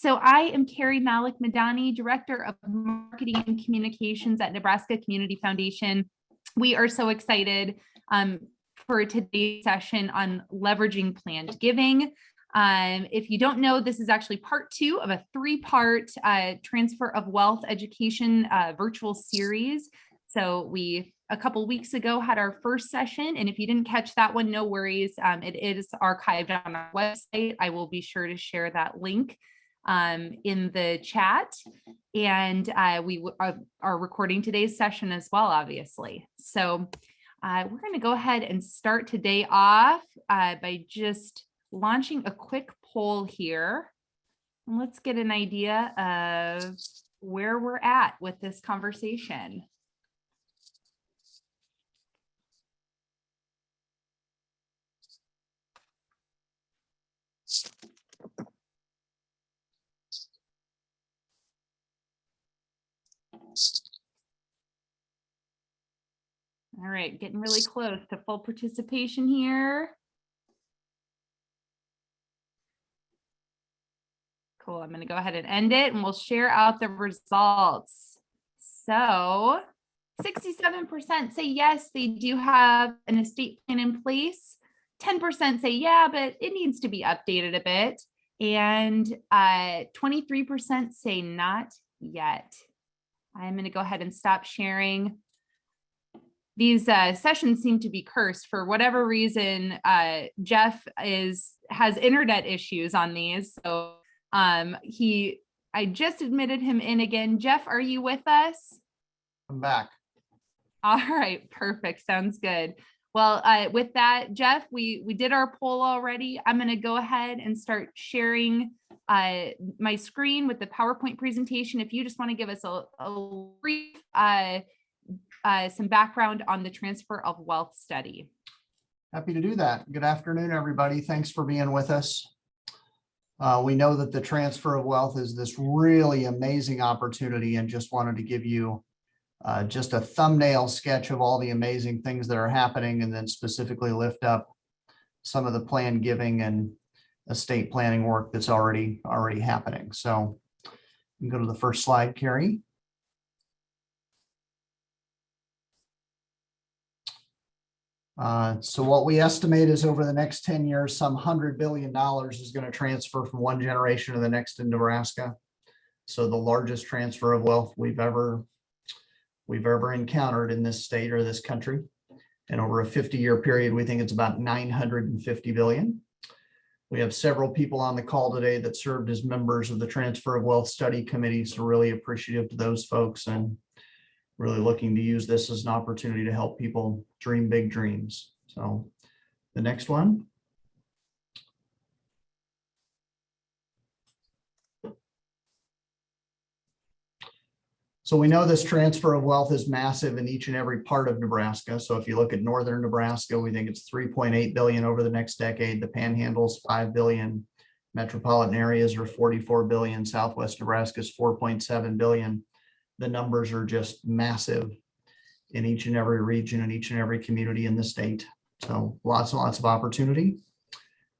So I am Carrie Malik Madani, Director of Marketing and Communications at Nebraska Community Foundation. We are so excited for today's session on leveraging planned giving. If you don't know, this is actually part 2 of a 3-part transfer of wealth education virtual series. So we, a couple weeks ago, had our first session, and if you didn't catch that one, no worries. It is archived on our website. I will be sure to share that link in the chat, and we are recording today's session as well, obviously. So we're going to go ahead and start today off by just launching a quick poll here. And let's get an idea of where we're at with this conversation. All right, getting really close to full participation here. Cool, I'm gonna go ahead and end it and we'll share out the results. So 67% say yes, they do have an estate plan in place. 10% say yeah, but it needs to be updated a bit. And 23% say not yet. I'm gonna go ahead and stop sharing. These sessions seem to be cursed for whatever reason. Jeff has internet issues on these, so I just admitted him in again. Jeff, are you with us? I'm back. All right, perfect. Sounds good. Well, with that, Jeff, we did our poll already. I'm going to go ahead and start sharing my screen with the PowerPoint presentation. If you just want to give us a brief some background on the transfer of wealth study. Happy to do that. Good afternoon, everybody. Thanks for being with us. We know that the transfer of wealth is this really amazing opportunity, and just wanted to give you just a thumbnail sketch of all the amazing things that are happening, and then specifically lift up some of the planned giving and estate planning work that's already happening. So you can go to the first slide, Carrie. So what we estimate is over the next 10 years, some $100 billion is going to transfer from one generation to the next in Nebraska. So the largest transfer of wealth we've ever encountered in this state or this country. And over a 50-year period, we think it's about $950 billion. We have several people on the call today that served as members of the Transfer of Wealth Study Committee. So really appreciative to those folks, and really looking to use this as an opportunity to help people dream big dreams. So the next one. So we know this transfer of wealth is massive in each and every part of Nebraska. So if you look at northern Nebraska, we think it's 3.8 billion over the next decade. The Panhandle's 5 billion. Metropolitan areas are 44 billion. Southwest Nebraska is 4.7 billion. The numbers are just massive in each and every region and each and every community in the state. So lots and lots of opportunity.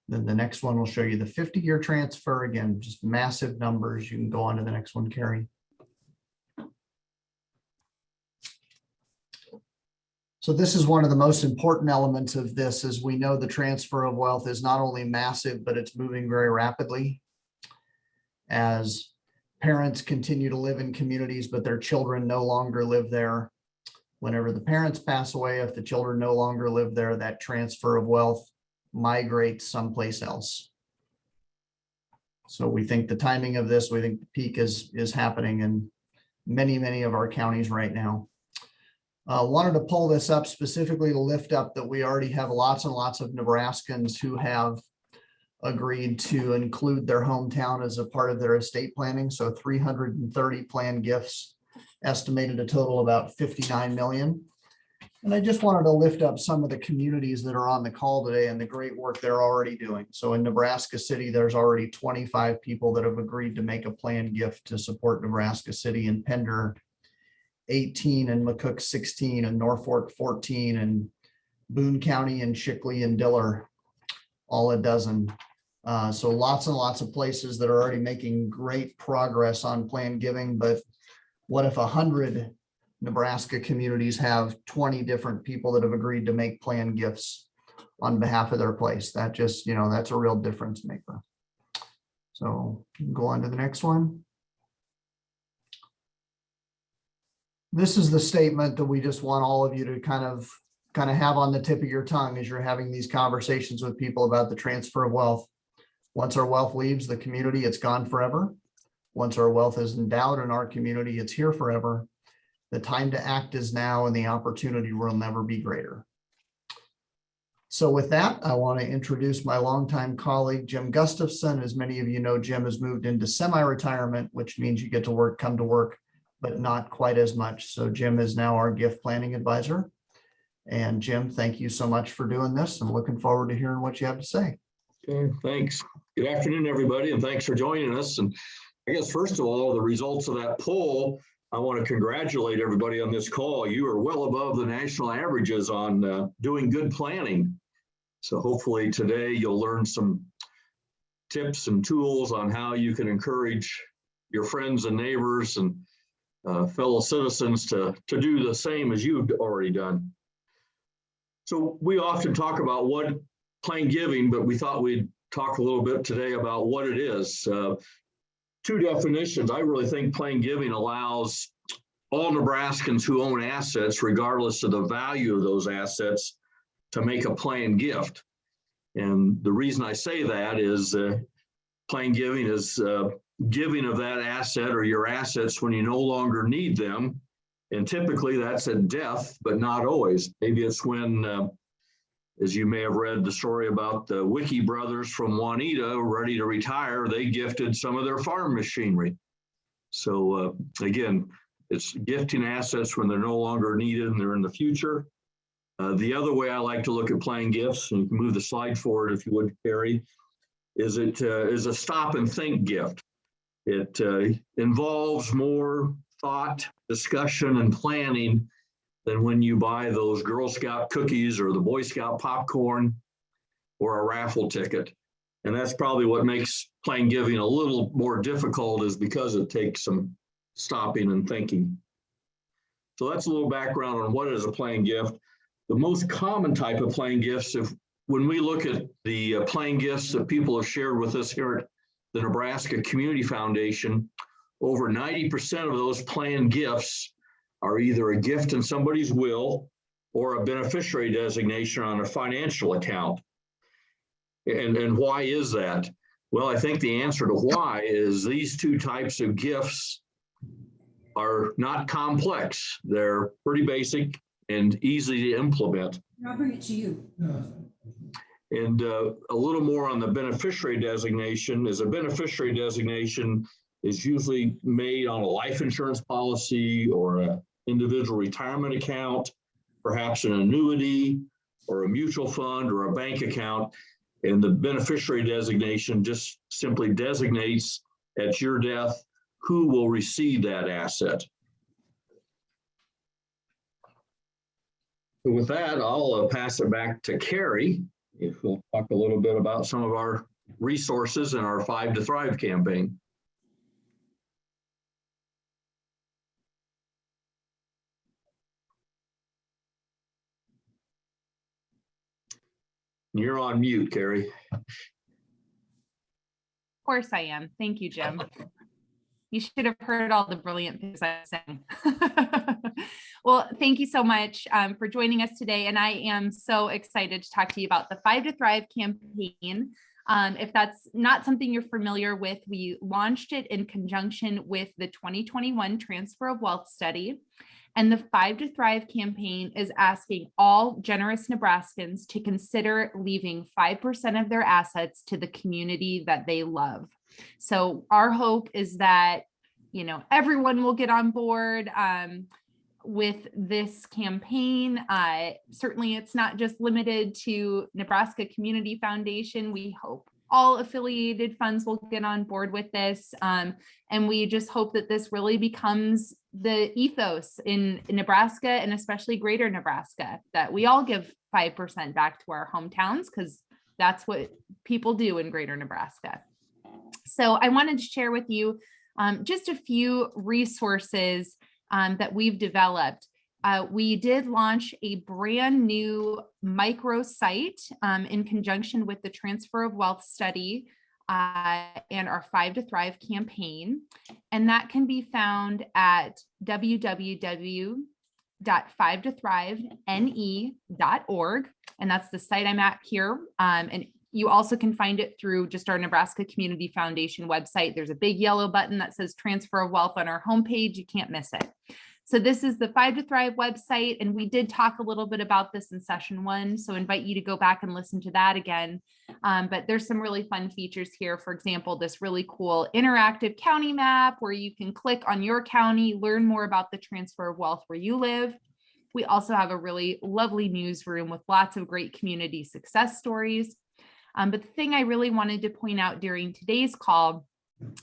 Then the next one will show you the 50-year transfer. Again, just massive numbers. You can go on to the next one, Carrie. So this is one of the most important elements of this, as we know the transfer of wealth is not only massive, but it's moving very rapidly. As parents continue to live in communities, but their children no longer live there. Whenever the parents pass away, if the children no longer live there, that transfer of wealth migrates someplace else. So we think the timing of this, we think the peak is happening in many of our counties right now. Wanted to pull this up specifically to lift up that we already have lots and lots of Nebraskans who have agreed to include their hometown as a part of their estate planning. So 330 planned gifts, estimated a total about 59 million. And I just wanted to lift up some of the communities that are on the call today and the great work they're already doing. So in Nebraska City, there's already 25 people that have agreed to make a planned gift to support Nebraska City, and Pender 18, and McCook 16, and Norfolk 14, and Boone County and Shickley and Diller all a dozen. So lots and lots of places that are already making great progress on planned giving, but what if 100 Nebraska communities have 20 different people that have agreed to make planned gifts on behalf of their place? That just, that's a real difference maker. So go on to the next one. This is the statement that we just want all of you to kind of have on the tip of your tongue as you're having these conversations with people about the transfer of wealth. Once our wealth leaves the community, it's gone forever. Once our wealth is endowed in our community, it's here forever. The time to act is now, and the opportunity will never be greater. So with that, I want to introduce my longtime colleague, Jim Gustafson. As many of you know, Jim has moved into semi-retirement, which means you get to come to work, but not quite as much. So Jim is now our gift planning advisor. And Jim, thank you so much for doing this. I'm looking forward to hearing what you have to say. Okay, thanks. Good afternoon, everybody, and thanks for joining us. And I guess, first of all, the results of that poll, I want to congratulate everybody on this call. You are well above the national averages on doing good planning. So hopefully today you'll learn some tips and tools on how you can encourage your friends and neighbors and fellow citizens to do the same as you've already done. So we often talk about what planned giving, but we thought we'd talk a little bit today about what it is. Two definitions. I really think planned giving allows all Nebraskans who own assets, regardless of the value of those assets, to make a planned gift. And the reason I say that is planned giving is giving of that asset or your assets when you no longer need them. And typically that's at death, but not always. Maybe it's when, as you may have read the story about the Wiki brothers from Juanita, ready to retire, they gifted some of their farm machinery. So again, it's gifting assets when they're no longer needed and they're in the future. The other way I like to look at planned gifts, and you can move the slide forward if you would, Carrie, is it is a stop and think gift. It involves more thought, discussion, and planning than when you buy those Girl Scout cookies or the Boy Scout popcorn or a raffle ticket. And that's probably what makes planned giving a little more difficult, is because it takes some stopping and thinking. So that's a little background on what is a planned gift. The most common type of planned gifts, when we look at the planned gifts that people have shared with us here at the Nebraska Community Foundation, over 90% of those planned gifts are either a gift in somebody's will or a beneficiary designation on a financial account. And why is that? Well, I think the answer to why is these two types of gifts are not complex. They're pretty basic and easy to implement. I'll bring it to you. And a little more on the beneficiary designation. Is a beneficiary designation is usually made on a life insurance policy or an individual retirement account, perhaps an annuity or a mutual fund or a bank account. And the beneficiary designation just simply designates at your death who will receive that asset. So with that, I'll pass it back to Carrie, if we'll talk a little bit about some of our resources in our 5 to Thrive campaign. You're on mute, Carrie. Of course I am. Thank you, Jim. You should have heard all the brilliant things I sang. Well, thank you so much for joining us today. And I am so excited to talk to you about the 5 to Thrive campaign. If that's not something you're familiar with, we launched it in conjunction with the 2021 Transfer of Wealth Study. And the 5 to Thrive campaign is asking all generous Nebraskans to consider leaving 5% of their assets to the community that they love. So our hope is that, everyone will get on board with this campaign. Certainly it's not just limited to Nebraska Community Foundation. We hope all affiliated funds will get on board with this. And we just hope that this really becomes the ethos in Nebraska, and especially greater Nebraska, that we all give 5% back to our hometowns, because That's what people do in Greater Nebraska. So I wanted to share with you just a few resources that we've developed. We did launch a brand new microsite in conjunction with the Transfer of Wealth study and our 5 to Thrive campaign. And that can be found at www.5toThriveNE.org. And that's the site I'm at here. And you also can find it through just our Nebraska Community Foundation website. There's a big yellow button that says Transfer of Wealth on our homepage. You can't miss it. So this is the 5 to Thrive website, and we did talk a little bit about this in session 1, so invite you to go back and listen to that again. But there's some really fun features here. For example, this really cool interactive county map where you can click on your county, learn more about the transfer of wealth where you live. We also have a really lovely newsroom with lots of great community success stories. But the thing I really wanted to point out during today's call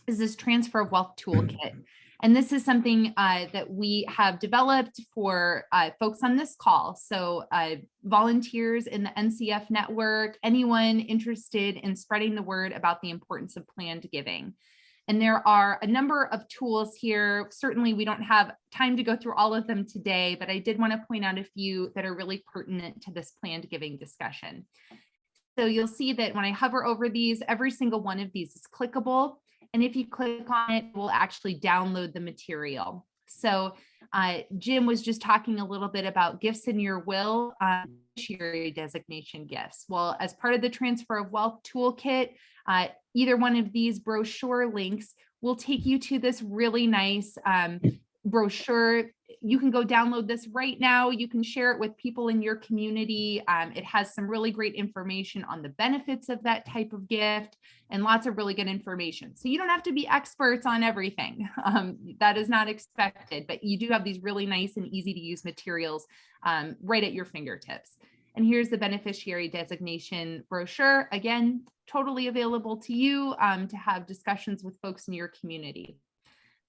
is this transfer of wealth toolkit. And this is something that we have developed for folks on this call. So volunteers in the NCF network, anyone interested in spreading the word about the importance of planned giving. And there are a number of tools here. Certainly we don't have time to go through all of them today, but I did want to point out a few that are really pertinent to this planned giving discussion. So you'll see that when I hover over these, every single one of these is clickable. And if you click on it, we'll actually download the material. So Jim was just talking a little bit about gifts in your will, beneficiary designation gifts. Well, as part of the Transfer of Wealth Toolkit, either one of these brochure links will take you to this really nice brochure. You can go download this right now. You can share it with people in your community. It has some really great information on the benefits of that type of gift and lots of really good information. So you don't have to be experts on everything. That is not expected, but you do have these really nice and easy to use materials right at your fingertips. And here's the beneficiary designation brochure. Again, totally available to you to have discussions with folks in your community.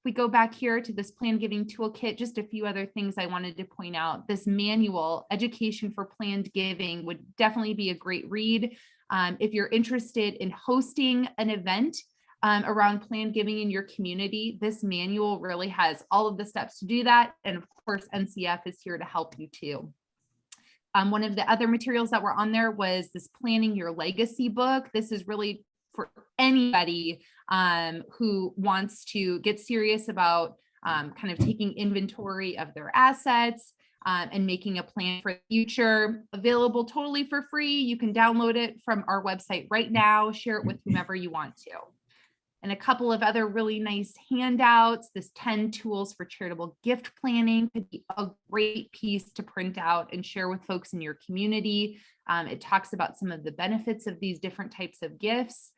We go back here to this planned giving toolkit, just a few other things I wanted to point out. This manual, Education for Planned Giving, would definitely be a great read. If you're interested in hosting an event around planned giving in your community, this manual really has all of the steps to do that. And of course, NCF is here to help you too. One of the other materials that were on there was this Planning Your Legacy book. This is really for anybody who wants to get serious about kind of taking inventory of their assets and making a plan for the future. Available totally for free. You can download it from our website right now, share it with whomever you want to. And a couple of other really nice handouts. This 10 tools for charitable gift planning could be a great piece to print out and share with folks in your community. It talks about some of the benefits of these different types of gifts.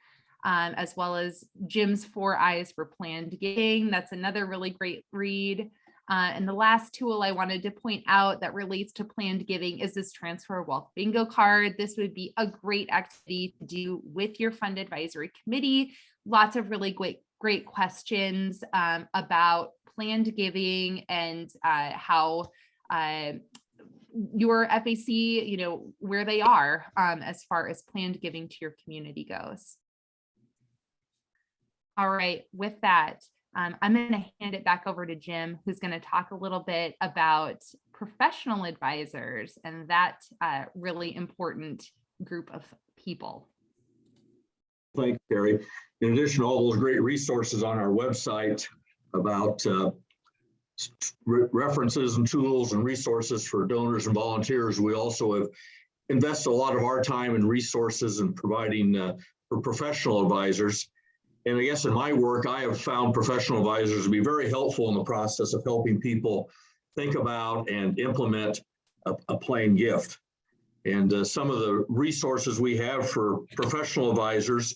As well as Jim's 4 Eyes for Planned Giving. That's another really great read. And the last tool I wanted to point out that relates to planned giving is this Transfer of Wealth bingo card. This would be a great activity to do with your fund advisory committee. Lots of really great questions about planned giving and how your FAC, where they are as far as planned giving to your community goes. All right, with that, I'm going to hand it back over to Jim, who's going to talk a little bit about professional advisors and that really important group of people. Thank you, Carrie. In addition to all those great resources on our website about references and tools and resources for donors and volunteers, we also have invested a lot of our time and resources in providing for professional advisors. And I guess in my work, I have found professional advisors to be very helpful in the process of helping people think about and implement a planned gift. And some of the resources we have for professional advisors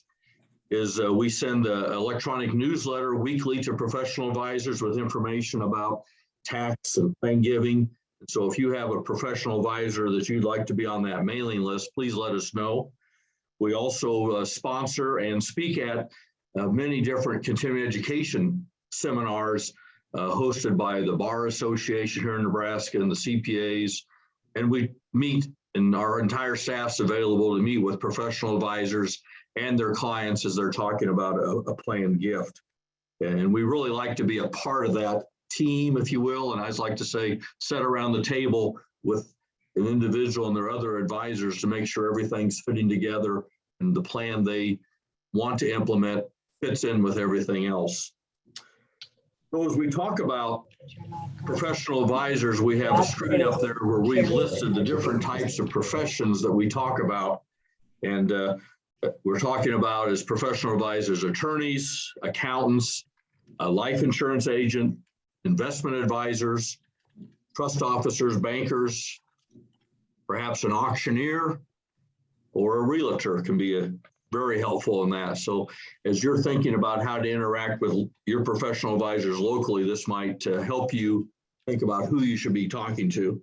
is we send an electronic newsletter weekly to professional advisors with information about tax and planned giving. So if you have a professional advisor that you'd like to be on that mailing list, please let us know. We also sponsor and speak at many different continuing education seminars hosted by the Bar Association here in Nebraska and the CPAs. And we meet and our entire staff's available to meet with professional advisors and their clients as they're talking about a planned gift. And we really like to be a part of that team, if you will. And I'd like to say, sit around the table with an individual and their other advisors to make sure everything's fitting together and the plan they want to implement fits in with everything else. So as we talk about professional advisors, we have a screen up there where we've listed the different types of professions that we talk about. And we're talking about as professional advisors, attorneys, accountants, a life insurance agent, investment advisors, trust officers, bankers, perhaps an auctioneer or a realtor can be very helpful in that. So as you're thinking about how to interact with your professional advisors locally, this might help you think about who you should be talking to.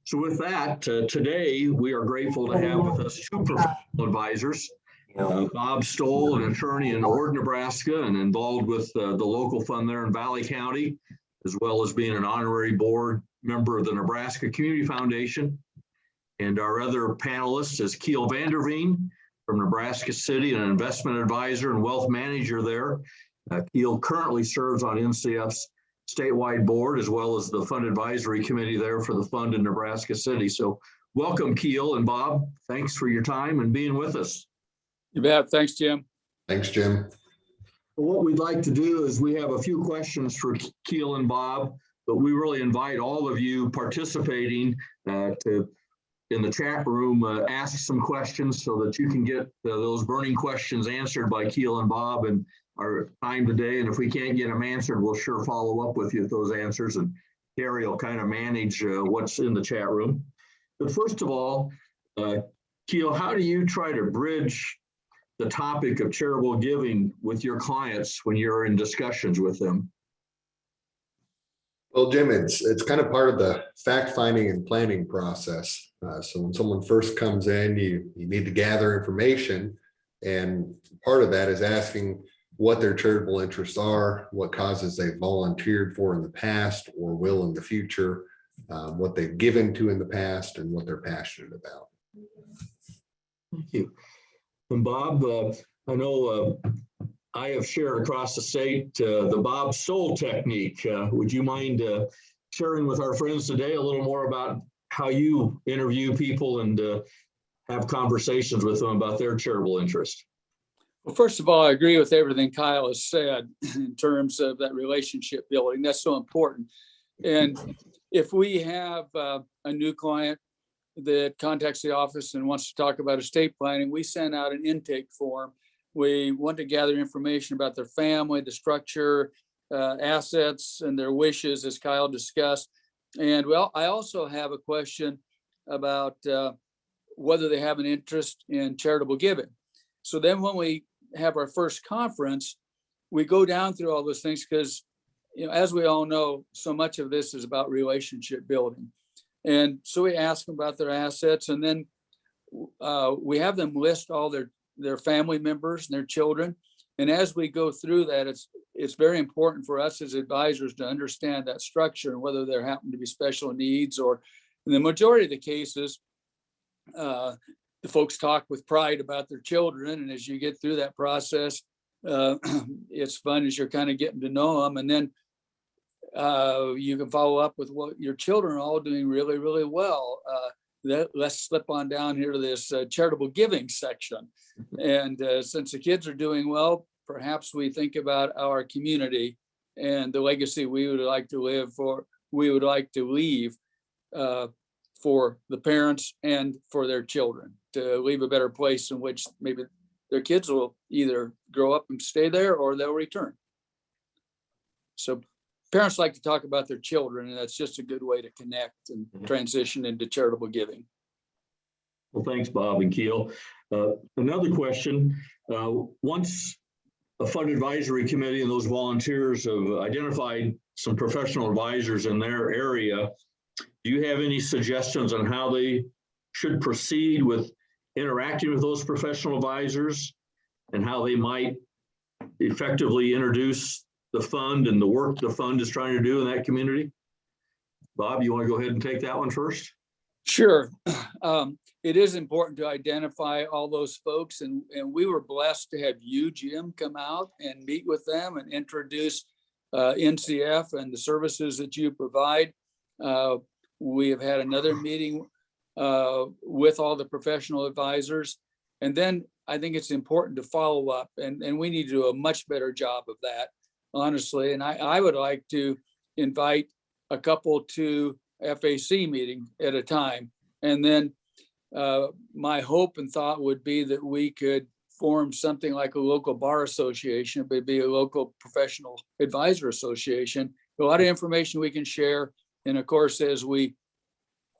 So with that, today we are grateful to have with us two professional advisors. Bob Stoll, an attorney in Ord, Nebraska, and involved with the local fund there in Valley County, as well as being an honorary board member of the Nebraska Community Foundation. And our other panelist is Keel Vanderveen from Nebraska City, an investment advisor and wealth manager there. Keel currently serves on NCF's statewide board, as well as the fund advisory committee there for the fund in Nebraska City. So welcome, Keel and Bob. Thanks for your time and being with us. You bet. Thanks, Jim. Thanks, Jim. What we'd like to do is we have a few questions for Keel and Bob, but we really invite all of you participating to, in the chat room, ask some questions so that you can get those burning questions answered by Keel and Bob in our time today. And if we can't get them answered, we'll sure follow up with you with those answers. And Carrie will kind of manage what's in the chat room. But first of all, Keel, how do you try to bridge the topic of charitable giving with your clients when you're in discussions with them? Well, Jim, it's kind of part of the fact finding and planning process. So when someone first comes in, you need to gather information, and part of that is asking what their charitable interests are, what causes they volunteered for in the past or will in the future, what they've given to in the past, and what they're passionate about. Thank you. And Bob, I know I have shared across the state the Bob Stoll technique. Would you mind sharing with our friends today a little more about how you interview people and have conversations with them about their charitable interest? Well, first of all, I agree with everything Kyle has said in terms of that relationship building. That's so important. And if we have a new client that contacts the office and wants to talk about estate planning, we send out an intake form. We want to gather information about their family, the structure, assets, and their wishes, as Kyle discussed. And well, I also have a question about whether they have an interest in charitable giving. So then when we have our first conference, we go down through all those things because, you know, as we all know, so much of this is about relationship building. And so we ask them about their assets, and then we have them list all their family members and their children. And as we go through that, it's very important for us as advisors to understand that structure and whether there happen to be special needs, or in the majority of the cases, the folks talk with pride about their children. And as you get through that process, it's fun as you're kind of getting to know them. And then you can follow up with what your children are all doing really, really well. Let's slip on down here to this charitable giving section. And since the kids are doing well, perhaps we think about our community and the legacy we would like to live for, we would like to leave for the parents and for their children, to leave a better place in which maybe their kids will either grow up and stay there or they'll return. So parents like to talk about their children, and that's just a good way to connect and transition into charitable giving. Well, thanks, Bob and Keel. Another question, once a fund advisory committee and those volunteers have identified some professional advisors in their area, do you have any suggestions on how they should proceed with interacting with those professional advisors and how they might effectively introduce the fund and the work the fund is trying to do in that community? Bob, you want to go ahead and take that one first? Sure. It is important to identify all those folks, and we were blessed to have you, Jim, come out and meet with them and introduce NCF and the services that you provide. We have had another meeting with all the professional advisors. And then I think it's important to follow up, and we need to do a much better job of that, honestly. And I would like to invite a couple to FAC meeting at a time. And then my hope and thought would be that we could form something like a local bar association, but be a local professional advisor association. A lot of information we can share. And of course, as we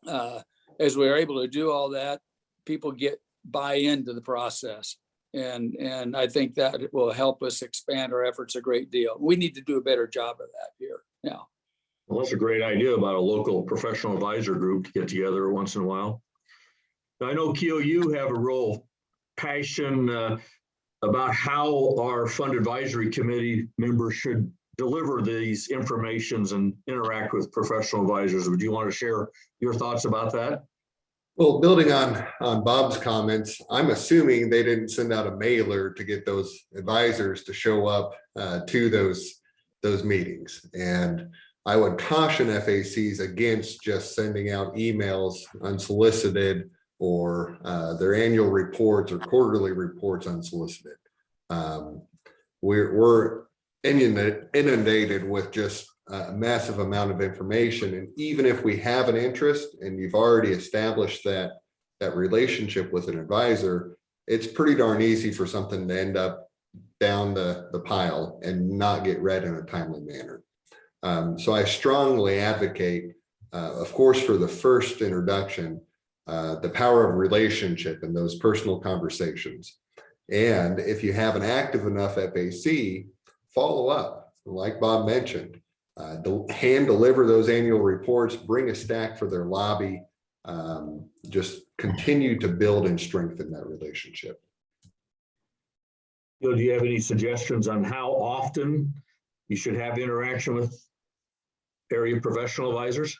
are able to do all that, people buy into the process. And I think that it will help us expand our efforts a great deal. We need to do a better job of that here now. Well, that's a great idea about a local professional advisor group to get together once in a while. Now, I know, Keel, you have a real passion about how our fund advisory committee members should deliver these informations and interact with professional advisors. Would you want to share your thoughts about that? Well, building on Bob's comments, I'm assuming they didn't send out a mailer to get those advisors to show up to those meetings. And I would caution FACs against just sending out emails unsolicited or their annual reports or quarterly reports unsolicited. We're inundated with just a massive amount of information. And even if we have an interest and you've already established that relationship with an advisor, it's pretty darn easy for something to end up down the pile and not get read in a timely manner. So I strongly advocate, of course, for the first introduction, the power of relationship and those personal conversations. And if you have an active enough FAC, follow up, like Bob mentioned, hand deliver those annual reports, bring a stack for their lobby, just continue to build and strengthen that relationship. Do you have any suggestions on how often you should have interaction with area professional advisors?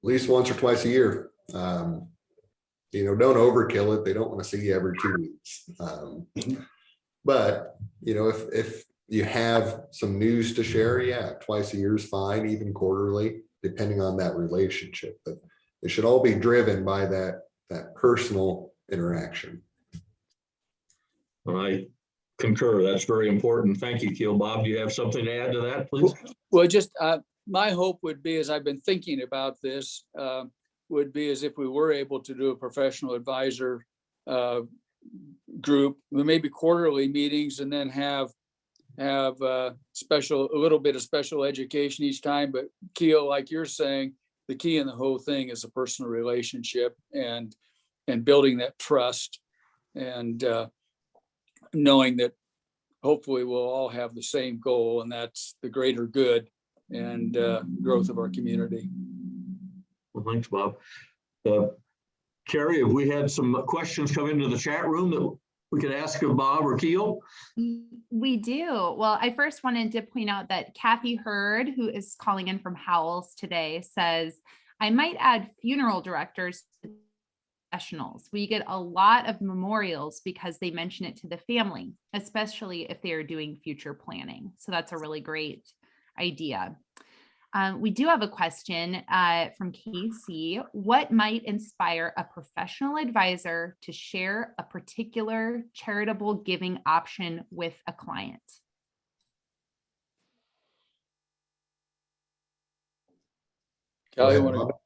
At least once or twice a year. Don't overkill it. They don't want to see you every 2 weeks. But, if you have some news to share, yeah, twice a year is fine, even quarterly, depending on that relationship. But it should all be driven by that personal interaction. I concur. That's very important. Thank you, Keel. Bob, do you have something to add to that, please? Well, just my hope would be, as I've been thinking about this, would be as if we were able to do a professional advisor group, maybe quarterly meetings, and then have a little bit of special education each time. But Keel, like you're saying, the key in the whole thing is a personal relationship and building that trust and knowing that hopefully we'll all have the same goal, and that's the greater good and growth of our community. Well, thanks, Bob. Carrie, have we had some questions come into the chat room that we could ask of Bob or Keel? We do. Well, I first wanted to point out that Kathy Hurd, who is calling in from Howells today, says, I might add funeral directors to professionals. We get a lot of memorials because they mention it to the family, especially if they are doing future planning. So that's a really great idea. We do have a question from Casey. What might inspire a professional advisor to share a particular charitable giving option with a client? Kelly, you want to go?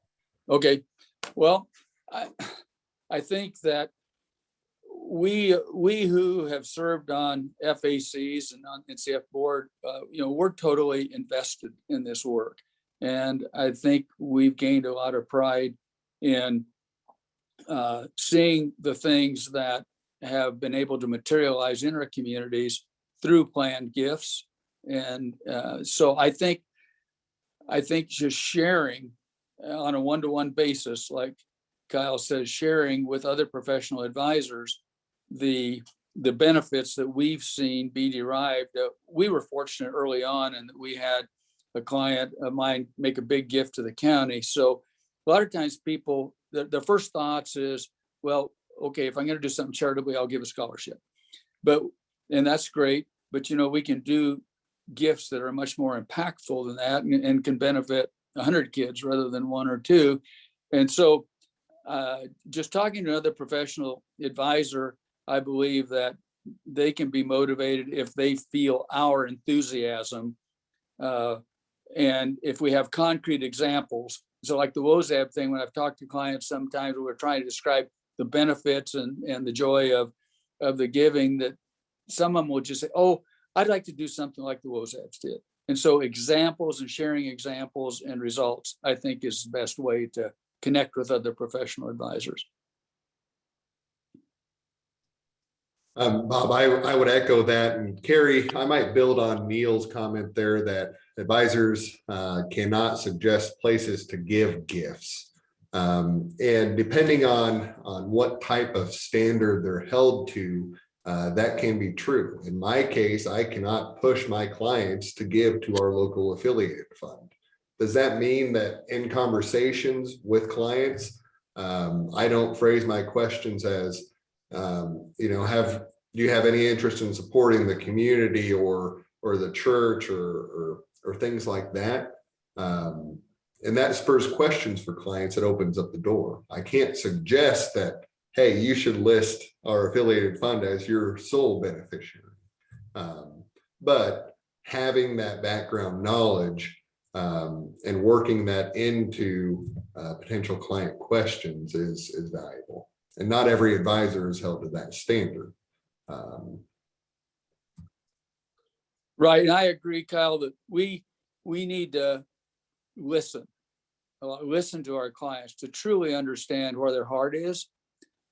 Okay. Well, I think that we who have served on FACs and on NCF board, we're totally invested in this work. And I think we've gained a lot of pride in seeing the things that have been able to materialize in our communities through planned gifts. And so I think just sharing on a one-to-one basis, like Kyle says, sharing with other professional advisors the benefits that we've seen be derived. We were fortunate early on and that we had a client of mine make a big gift to the county. So a lot of times people, the first thoughts is, well, okay, if I'm going to do something charitably, I'll give a scholarship. And that's great. But, we can do gifts that are much more impactful than that and can benefit 100 kids rather than 1 or 2. And so just talking to another professional advisor, I believe that they can be motivated if they feel our enthusiasm. And if we have concrete examples, so like the WOZAB thing, when I've talked to clients, sometimes we're trying to describe the benefits and the joy of the giving, that some of them will just say, oh, I'd like to do something like the WOZABs did. And so examples and sharing examples and results, I think, is the best way to connect with other professional advisors. Bob, I would echo that. And Carrie, I might build on Neil's comment there that advisors cannot suggest places to give gifts. And depending on what type of standard they're held to, that can be true. In my case, I cannot push my clients to give to our local affiliated fund. Does that mean that in conversations with clients, I don't phrase my questions as, do you have any interest in supporting the community or the church or things like that? And that spurs questions for clients. It opens up the door. I can't suggest that, hey, you should list our affiliated fund as your sole beneficiary. But having that background knowledge and working that into potential client questions is valuable. And not every advisor is held to that standard. Right. And I agree, Kyle, that we need to listen to our clients to truly understand where their heart is.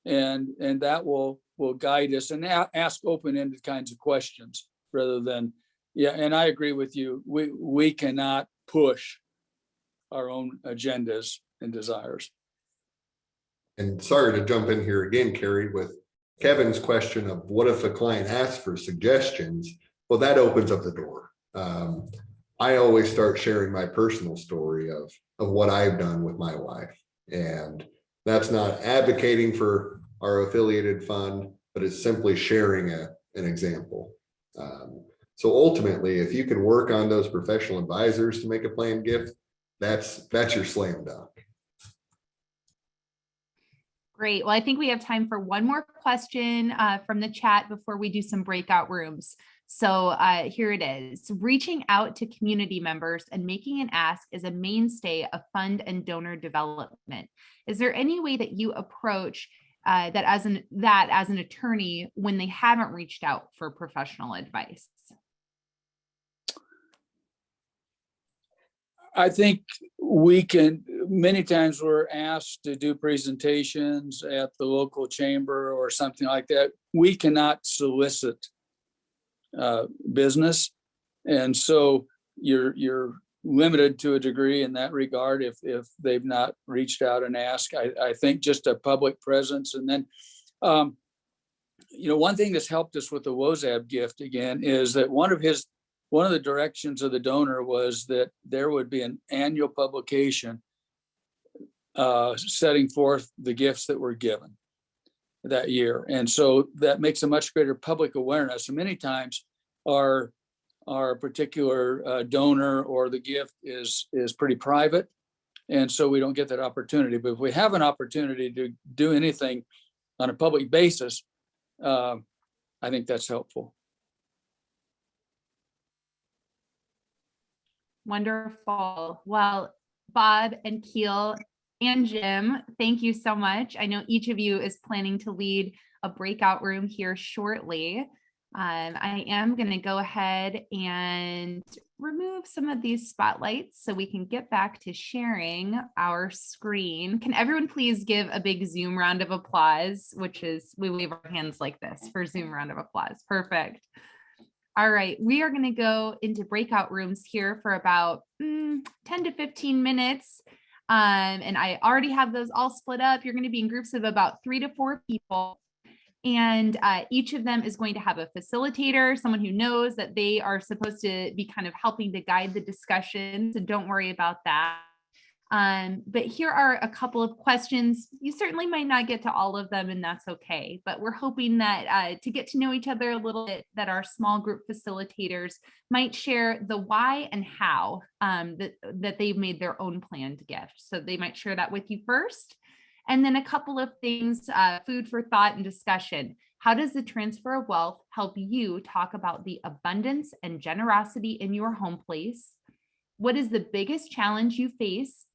And that will guide us and ask open-ended kinds of questions rather than, and I agree with you. We cannot push our own agendas and desires. And sorry to jump in here again, Carrie, with Kevin's question of what if a client asks for suggestions? Well, that opens up the door. I always start sharing my personal story of what I've done with my wife. And that's not advocating for our affiliated fund, but it's simply sharing an example. So ultimately, if you can work on those professional advisors to make a planned gift, that's your slam dunk. Great. Well, I think we have time for one more question from the chat before we do some breakout rooms. So here it is. Reaching out to community members and making an ask is a mainstay of fund and donor development. Is there any way that you approach that as an attorney when they haven't reached out for professional advice? I think we can, many times we're asked to do presentations at the local chamber or something like that. We cannot solicit business. And so you're limited to a degree in that regard if they've not reached out and asked. I think just a public presence. And then, one thing that's helped us with the WOZAB gift again is that one of the directions of the donor was that there would be an annual publication setting forth the gifts that were given that year. And so that makes a much greater public awareness. And many times our particular donor or the gift is pretty private. And so we don't get that opportunity. But if we have an opportunity to do anything on a public basis, I think that's helpful. Wonderful. Well, Bob and Keel and Jim, thank you so much. I know each of you is planning to lead a breakout room here shortly. I am going to go ahead and remove some of these spotlights so we can get back to sharing our screen. Can everyone please give a big Zoom round of applause, which is we wave our hands like this for Zoom round of applause. Perfect. All right, we are going to go into breakout rooms here for about 10 to 15 minutes. And I already have those all split up. You're going to be in groups of about 3 to 4 people. And each of them is going to have a facilitator, someone who knows that they are supposed to be kind of helping to guide the discussion. So don't worry about that. But here are a couple of questions. You certainly might not get to all of them, and that's okay. But we're hoping that to get to know each other a little bit, that our small group facilitators might share the why and how that they've made their own planned gift. So they might share that with you first. And then a couple of things, food for thought and discussion. How does the transfer of wealth help you talk about the abundance and generosity in your home place? What is the biggest challenge you face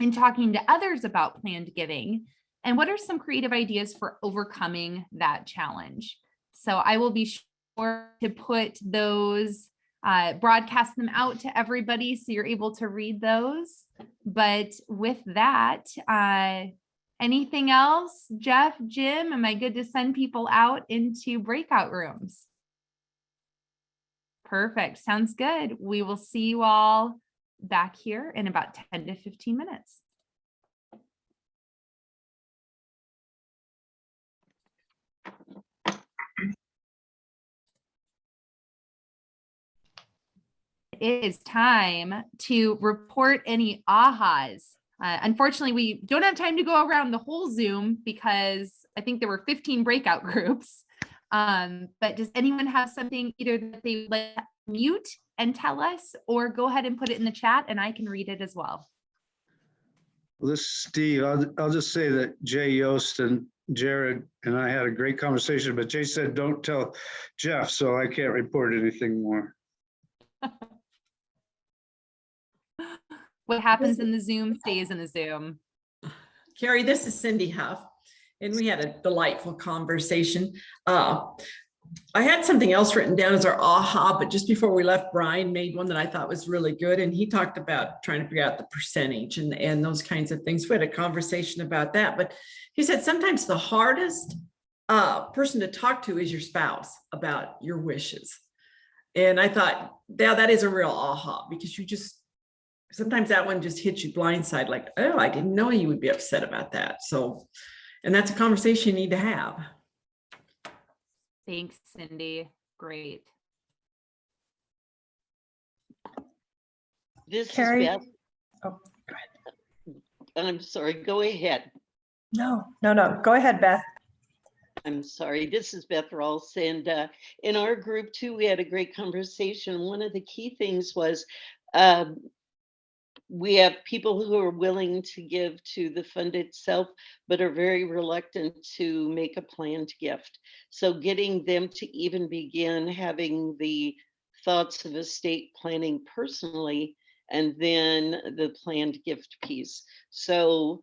in talking to others about planned giving? And what are some creative ideas for overcoming that challenge? So I will be sure to put those, broadcast them out to everybody so you're able to read those. But with that, anything else? Jeff, Jim, am I good to send people out into breakout rooms? Perfect. Sounds good. We will see you all back here in about 10 to 15 minutes. It is time to report any ahas. Unfortunately, we don't have time to go around the whole Zoom because I think there were 15 breakout groups. But does anyone have something either that they would like to mute and tell us, or go ahead and put it in the chat and I can read it as well? Well, this is Steve. I'll just say that Jay Yost and Jared and I had a great conversation, but Jay said, don't tell Jeff, so I can't report anything more. What happens in the Zoom stays in the Zoom. Carrie, this is Cindy Huff, and we had a delightful conversation. I had something else written down as our aha, but just before we left, Brian made one that I thought was really good, and he talked about trying to figure out the percentage and those kinds of things. We had a conversation about that, but he said sometimes the hardest person to talk to is your spouse about your wishes. And I thought, yeah, that is a real aha, because you just, sometimes that one just hits you blindside, like, oh, I didn't know you would be upset about that. So, and that's a conversation you need to have. Thanks, Cindy. Great. This Carrie? is Beth. Oh, go ahead. I'm sorry, go ahead. No. Go ahead, Beth. I'm sorry, this is Beth Ross. And in our group too, we had a great conversation. One of the key things was we have people who are willing to give to the fund itself, but are very reluctant to make a planned gift. So getting them to even begin having the thoughts of estate planning personally, and then the planned gift piece. So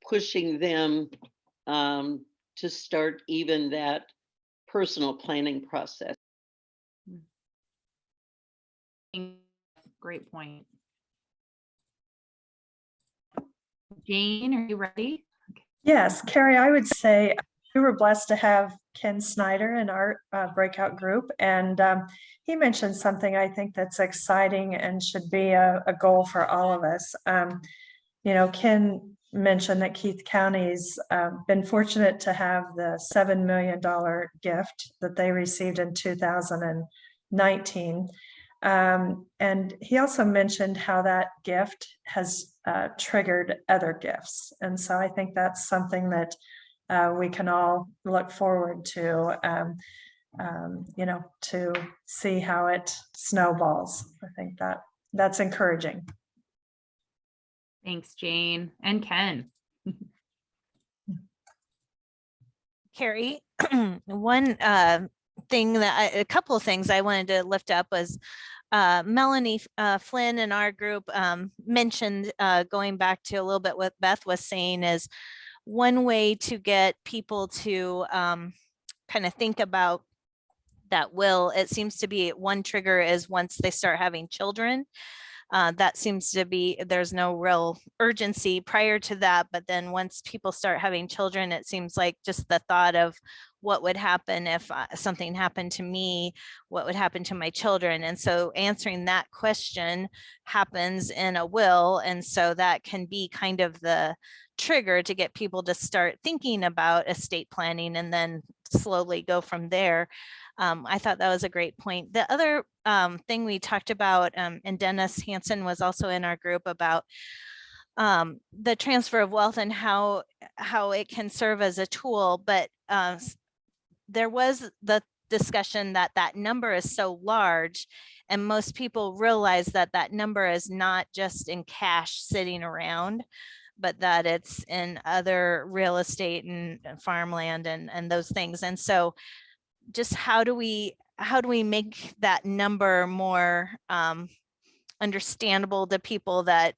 pushing them to start even that personal planning process. Great point. Jane, are you ready? Yes, Carrie, I would say we were blessed to have Ken Snyder in our breakout group, and he mentioned something I think that's exciting and should be a goal for all of us. You know, Ken mentioned that Keith County's been fortunate to have the $7 million gift that they received in 2019. And he also mentioned how that gift has triggered other gifts. And so I think that's something that we can all look forward to, you know, to see how it snowballs. I think that's encouraging. Thanks, Jane and Ken. Carrie, one thing that a couple of things I wanted to lift up was Melanie Flynn in our group mentioned, going back to a little bit what Beth was saying, is one way to get people to kind of think about that will. It seems to be one trigger is once they start having children. That seems to be, there's no real urgency prior to that, but then once people start having children, it seems like just the thought of what would happen if something happened to me, what would happen to my children. And so answering that question happens in a will. And so that can be kind of the trigger to get people to start thinking about estate planning and then slowly go from there. I thought that was a great point. The other thing we talked about, and Dennis Hansen was also in our group, about the transfer of wealth and how it can serve as a tool, but there was the discussion that that number is so large, and most people realize that that number is not just in cash sitting around, but that it's in other real estate and farmland and those things. And so just how do we make that number more understandable to people, that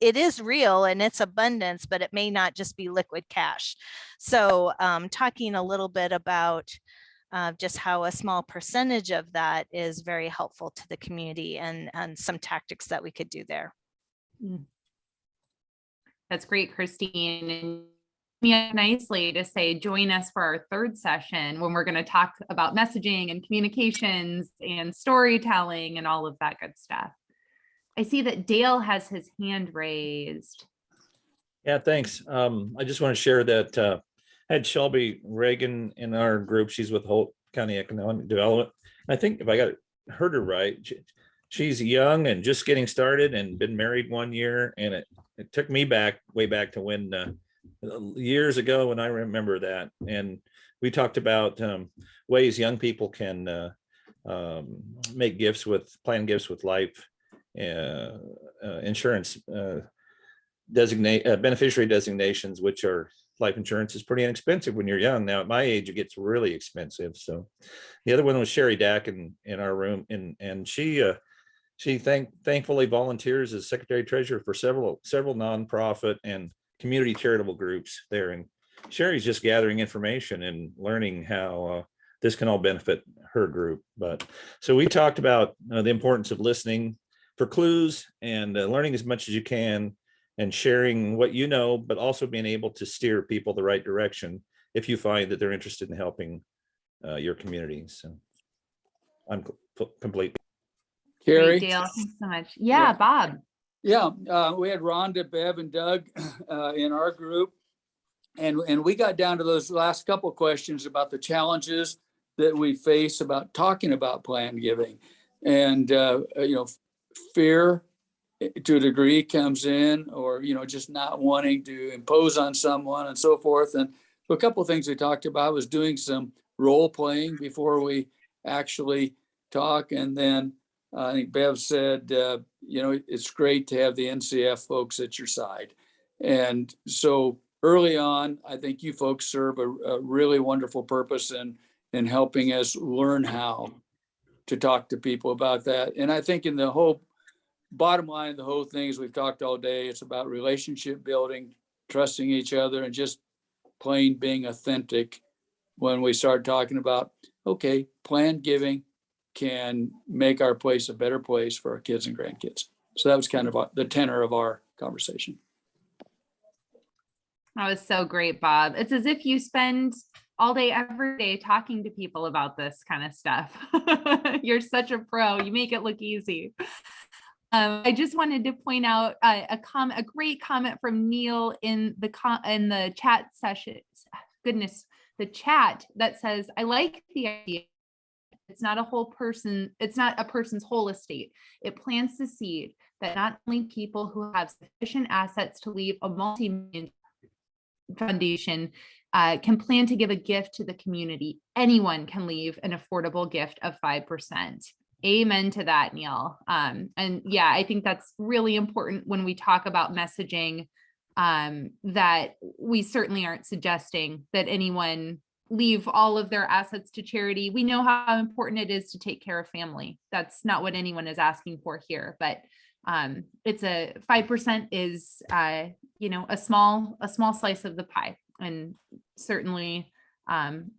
it is real and it's abundance, but it may not just be liquid cash. So talking a little bit about just how a small percentage of that is very helpful to the community, and some tactics that we could do there. That's great, Christine. And me nicely to say, join us for our third session when we're going to talk about messaging and communications and storytelling and all of that good stuff. I see that Dale has his hand raised. Yeah, thanks. I just want to share that I had Shelby Reagan in our group. She's with Holt County Economic Development. I think if I heard her right, she's young and just getting started and been married 1 year. And it took me way back to when years ago when I remember that. And we talked about ways young people can make gifts plan gifts with life insurance beneficiary designations, which are life insurance is pretty inexpensive when you're young. Now at my age, it gets really expensive. So the other one was Sherry Dack in our room, and she thankfully volunteers as secretary treasurer for several nonprofit and community charitable groups there. And Sherry's just gathering information and learning how this can all benefit her group. But so we talked about the importance of listening for clues and learning as much as you can and sharing what you know, but also being able to steer people the right direction if you find that they're interested in helping your community. So I'm complete. Carrie? Great, Dale, thanks so much. Yeah, Bob. Yeah, we had Rhonda, Bev, and Doug in our group. And we got down to those last couple of questions about the challenges that we face about talking about planned giving. And, fear to a degree comes in, or, just not wanting to impose on someone and so forth. And so a couple of things we talked about was doing some role playing before we actually talk. And then I think Bev said, it's great to have the NCF folks at your side. And so early on, I think you folks serve a really wonderful purpose in helping us learn how to talk to people about that. And I think in the whole bottom line of the whole thing, as we've talked all day, it's about relationship building, trusting each other, and just plain being authentic when we start talking about, okay, planned giving can make our place a better place for our kids and grandkids. So that was kind of the tenor of our conversation. That was so great, Bob. It's as if you spend all day, every day talking to people about this kind of stuff. You're such a pro. You make it look easy. I just wanted to point out a great comment from Neil in the chat session. Goodness, the chat that says, I like the idea. It's not a person's whole estate. It plants the seed that not only people who have sufficient assets to leave a multi-million foundation can plan to give a gift to the community. Anyone can leave an affordable gift of 5%. Amen to that, Neil. And yeah, I think that's really important when we talk about messaging, that we certainly aren't suggesting that anyone leave all of their assets to charity. We know how important it is to take care of family. That's not what anyone is asking for here, but it's 5% is, a small slice of the pie, and certainly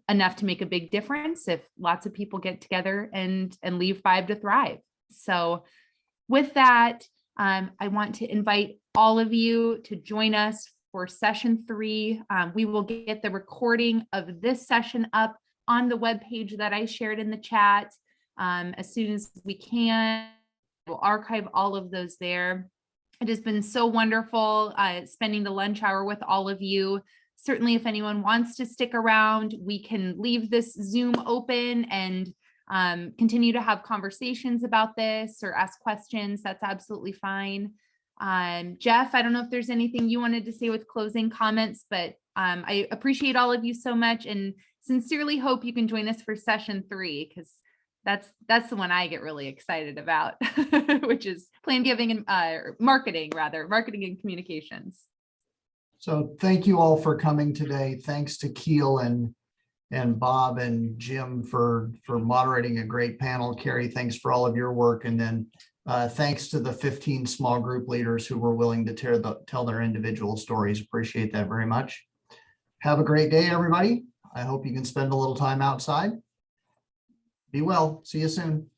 enough to make a big difference if lots of people get together and leave 5 to thrive. So with that, I want to invite all of you to join us for session 3. We will get the recording of this session up on the webpage that I shared in the chat as soon as we can. We'll archive all of those there. It has been so wonderful spending the lunch hour with all of you. Certainly, if anyone wants to stick around, we can leave this Zoom open and continue to have conversations about this or ask questions. That's absolutely fine. Jeff, I don't know if there's anything you wanted to say with closing comments, but I appreciate all of you so much and sincerely hope you can join us for session 3, because that's the one I get really excited about, which is plan giving and marketing and communications. So thank you all for coming today. Thanks to Keel and Bob and Jim for moderating a great panel. Carrie, thanks for all of your work. And then thanks to the 15 small group leaders who were willing to tell their individual stories. Appreciate that very much. Have a great day, everybody. I hope you can spend a little time outside. Be well. See you soon.